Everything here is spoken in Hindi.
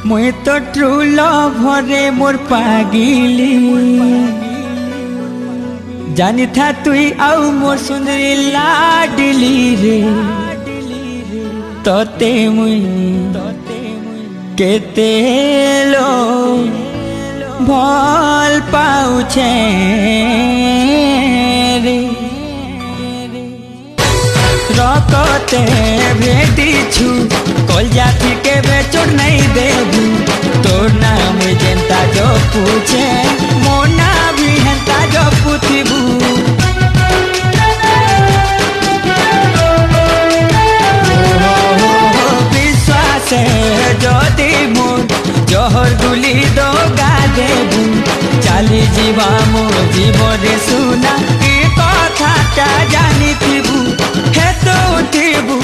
मुई तो ट्रू लवरे मोर पागिली जानी था तुई आउ मोर सुंदरी लाडली रे तोते मुई केते लो भल पाउछे रे रकते भेटी छु कल जाती के बेचोड़ नहीं देबू तोर नाम जेंता जो पूछे मोना भी हेंता जो पूछबू विश्वास जदि मोर जहर गुली दो गा देबू चाली जीवा मो जीवरे सुना कथा जानी थी हे तो उठबू।